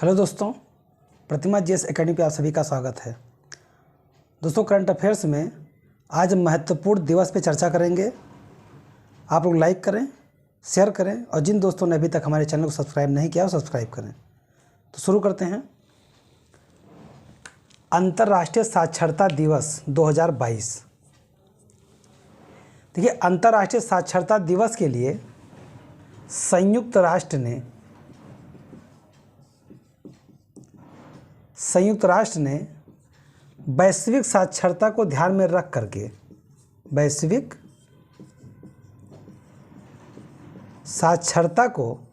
Hello दोस्तों, प्रतिमा GS academy पे आप सभी का स्वागत है। दोस्तों, करंट अफेयर्स में आज महत्वपूर्ण दिवस पे चर्चा करेंगे। आप लोग लाइक करें, शेयर करें और जिन दोस्तों ने अभी तक हमारे चैनल को सब्सक्राइब नहीं किया वो सब्सक्राइब करें। तो शुरू करते हैं। अंतर्राष्ट्रीय साक्षरता दिवस 2022। देखिए, अंतर्राष्ट्रीय साक्षरता दिवस के लिए संयुक्त राष्ट्र ने वैश्विक साक्षरता को ध्यान में रख करके वैश्विक साक्षरता को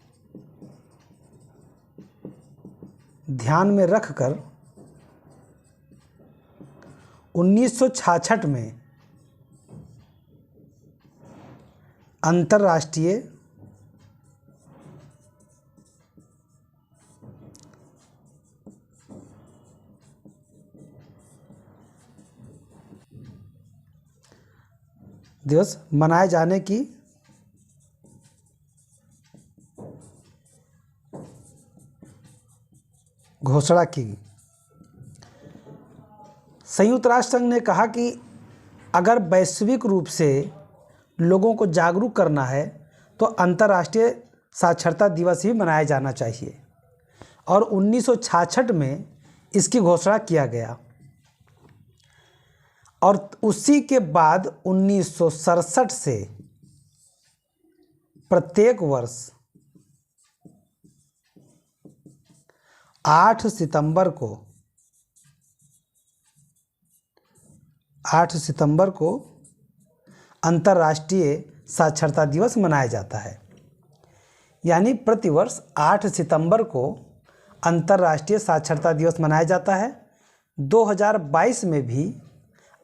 ध्यान में रखकर 1966 में अंतर्राष्ट्रीय दिवस मनाए जाने की घोषणा की। संयुक्त राष्ट्र संघ ने कहा कि अगर वैश्विक रूप से लोगों को जागरूक करना है तो अंतर्राष्ट्रीय साक्षरता दिवस ही मनाया जाना चाहिए और 1966 में इसकी घोषणा किया गया और उसी के बाद 1967 से प्रत्येक वर्ष 8 सितंबर को अंतर्राष्ट्रीय साक्षरता दिवस मनाया जाता है। यानी प्रतिवर्ष 8 सितंबर को अंतर्राष्ट्रीय साक्षरता दिवस मनाया जाता है। 2022 में भी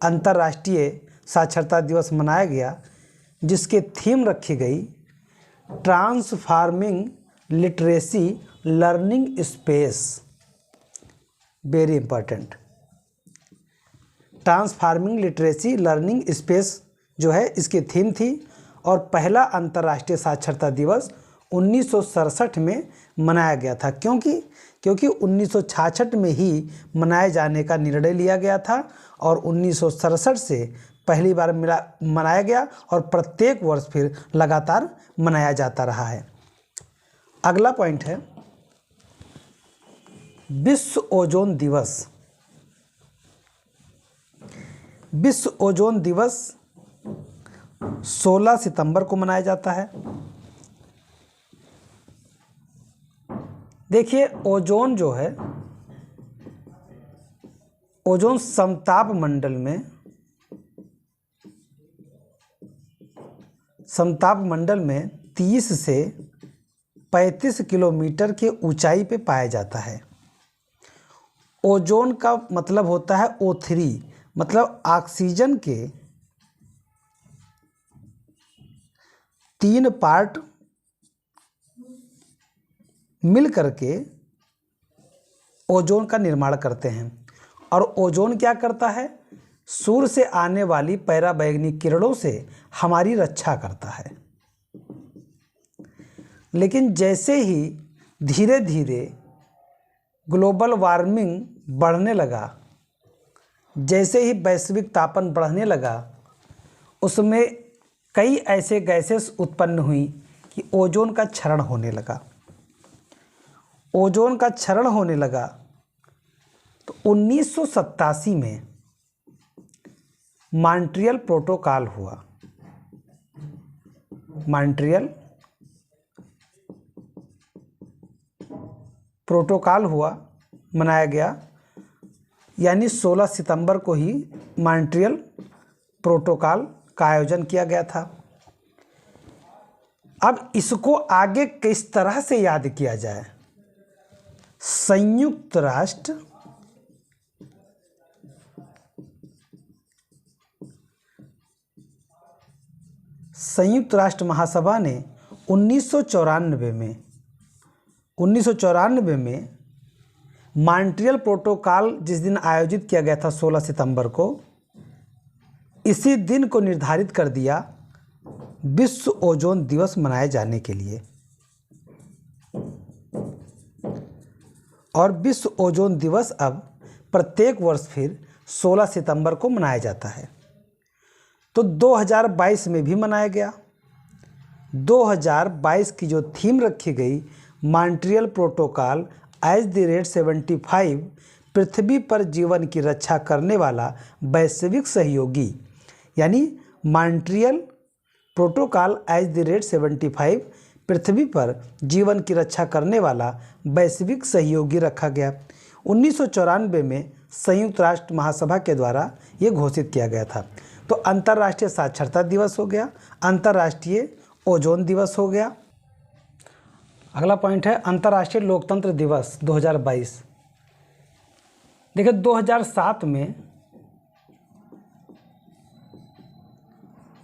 अंतर्राष्ट्रीय साक्षरता दिवस मनाया गया, जिसके थीम रखी गई transforming literacy learning space. Very important. Transforming literacy learning space जो है इसकी थीम थी और पहला अंतर्राष्ट्रीय साक्षरता दिवस 1967 में मनाया गया था। क्योंकि 1966 में ही मनाए जाने का निर्णय लिया गया था और 1967 से पहली बार मनाया गया और प्रत्येक वर्ष फिर लगातार मनाया जाता रहा है। अगला पॉइंट है विश्व ओजोन दिवस। विश्व ओजोन दिवस 16 सितंबर को मनाया जाता है। देखिए, ओजोन जो है, ओजोन समताप मंडल में 30 से 35 किलोमीटर के ऊंचाई पे पाया जाता है। ओजोन का मतलब होता है O3, मतलब ऑक्सीजन के 3 पार्ट मिल करके ओजोन का निर्माण करते हैं। और ओजोन क्या करता है? सूर्य से आने वाली पराबैंगनी किरणों से हमारी रक्षा करता है। लेकिन जैसे ही धीरे धीरे ग्लोबल वार्मिंग बढ़ने लगा, जैसे ही वैश्विक तापन बढ़ने लगा, उसमें कई ऐसे गैसेस उत्पन्न हुई कि ओजोन का क्षरण होने लगा। ओजोन का क्षरण होने लगा तो 1987 में मॉन्ट्रियल प्रोटोकॉल हुआ। मॉन्ट्रियल प्रोटोकॉल हुआ, मनाया गया। यानी 16 सितंबर को ही मॉन्ट्रियल प्रोटोकॉल का आयोजन किया गया था। अब इसको आगे किस तरह से याद किया जाए? संयुक्त राष्ट्र महासभा ने 1994 में मॉन्ट्रियल प्रोटोकॉल जिस दिन आयोजित किया गया था 16 सितंबर को, इसी दिन को निर्धारित कर दिया विश्व ओजोन दिवस मनाए जाने के लिए। और विश्व ओजोन दिवस अब प्रत्येक वर्ष फिर 16 सितंबर को मनाया जाता है। तो 2022 में भी मनाया गया। 2022 की जो थीम रखी गई, मॉन्ट्रियल प्रोटोकॉल @75 पृथ्वी पर जीवन की रक्षा करने वाला वैश्विक सहयोगी, यानी मॉन्ट्रियल प्रोटोकॉल @75 पृथ्वी पर जीवन की रक्षा करने वाला वैश्विक सहयोगी रखा गया। 1994 में संयुक्त राष्ट्र महासभा के द्वारा ये घोषित किया गया था। तो अंतर्राष्ट्रीय साक्षरता दिवस हो गया, अंतर्राष्ट्रीय ओजोन दिवस हो गया। अगला पॉइंट है अंतर्राष्ट्रीय लोकतंत्र दिवस 2022। देखिए 2007 में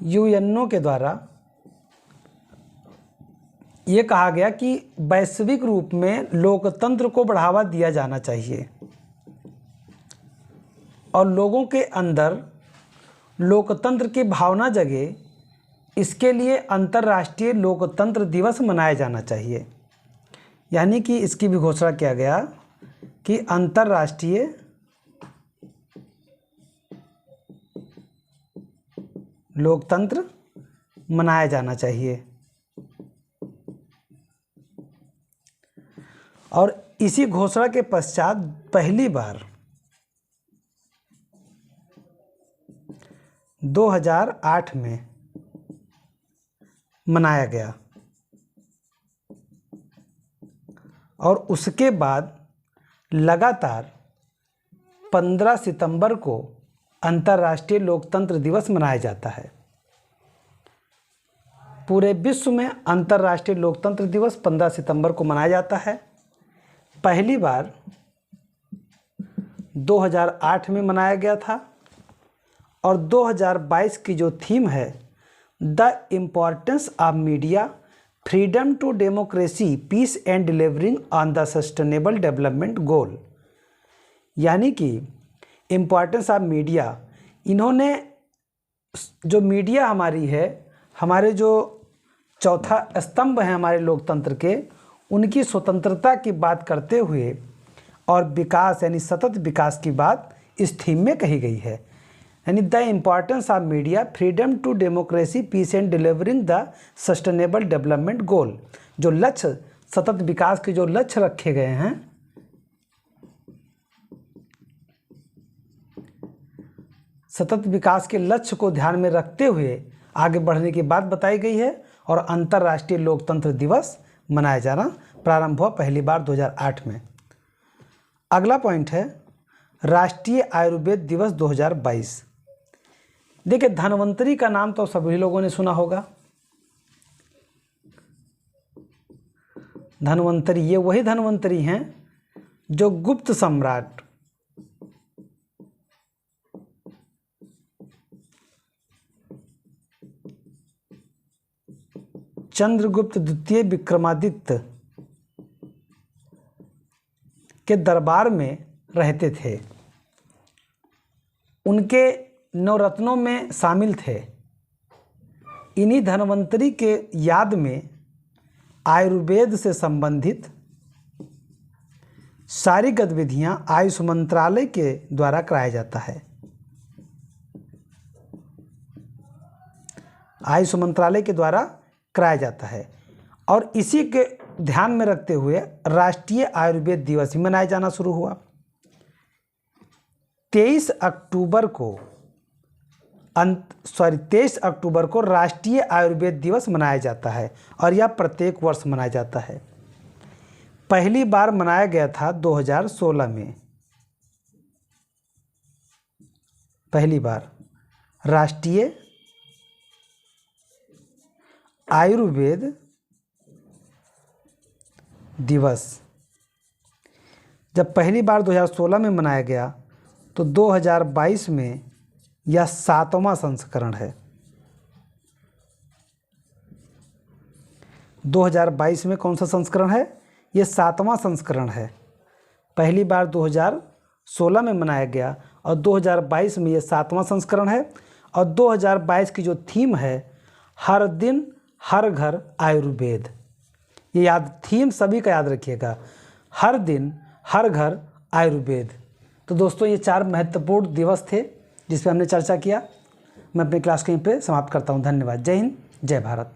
यूएनओ के द्वारा ये कहा गया कि वैश्विक रूप में लोकतंत्र को बढ़ावा दिया जाना चाहिए और लोगों के अंदर लोकतंत्र की भावना जगे, इसके लिए अंतर्राष्ट्रीय लोकतंत्र दिवस मनाया जाना चाहिए। यानी कि इसकी भी घोषणा किया गया कि अंतर्राष्ट्रीय लोकतंत्र मनाया जाना चाहिए। और इसी घोषणा के पश्चात पहली बार 2008 में मनाया गया और उसके बाद लगातार 15 सितंबर को अंतर्राष्ट्रीय लोकतंत्र दिवस मनाया जाता है। पूरे विश्व में अंतर्राष्ट्रीय लोकतंत्र दिवस 15 सितंबर को मनाया जाता है। पहली बार 2008 में मनाया गया था और 2022 की जो थीम है the importance of media, freedom to democracy, peace and delivering on the sustainable development goal, यानी कि इम्पॉर्टेंस ऑफ मीडिया। इन्होंने जो मीडिया हमारी है, हमारे जो चौथा स्तंभ है हमारे लोकतंत्र के, उनकी स्वतंत्रता की बात करते हुए और विकास यानी सतत विकास की बात इस थीम में कही गई है। यानी the importance of media, freedom to democracy, peace and delivering the sustainable development goal, जो लक्ष्य सतत विकास के जो लक्ष्य रखे गए हैं, सतत विकास के लक्ष्य को ध्यान में रखते हुए आगे बढ़ने की बात बताई गई है और अंतर्राष्ट्रीय लोकतंत्र दिवस मनाया जाना प्रारंभ हुआ पहली बार 2008 में। अगला पॉइंट है राष्ट्रीय आयुर्वेद दिवस 2022। देखिए धन्वंतरी का नाम तो सभी लोगों ने सुना होगा। धन्वंतरी, ये वही धन्वंतरी हैं जो गुप्त सम्राट चंद्रगुप्त द्वितीय विक्रमादित्य के दरबार में रहते थे। उनके नवरत्नों में शामिल थे। इन्हीं धन्वंतरी के याद में आयुर्वेद से संबंधित सारी गतिविधियां आयुष मंत्रालय के द्वारा कराया जाता है। आयुष मंत्रालय के द्वारा कराया जाता है और इसी के ध्यान में रखते हुए राष्ट्रीय आयुर्वेद दिवस भी मनाया जाना शुरू हुआ। 23 अक्टूबर को राष्ट्रीय आयुर्वेद दिवस मनाया जाता है और यह प्रत्येक वर्ष मनाया जाता है। पहली बार मनाया गया था 2016 में। पहली बार राष्ट्रीय आयुर्वेद दिवस जब पहली बार 2016 में मनाया गया तो 2022 में यह 7वां संस्करण है। 2022 में कौन सा संस्करण है? ये 7वां संस्करण है। पहली बार 2016 में मनाया गया और 2022 में ये 7वां संस्करण है। और 2022 की जो थीम है हर दिन हर घर आयुर्वेद, ये याद थीम सभी का याद रखिएगा। हर दिन हर घर आयुर्वेद। तो दोस्तों ये 4 महत्वपूर्ण दिवस थे जिस पे हमने चर्चा किया। मैं अपनी क्लास को यहीं पे समाप्त करता हूँ। धन्यवाद। जय हिंद, जय भारत।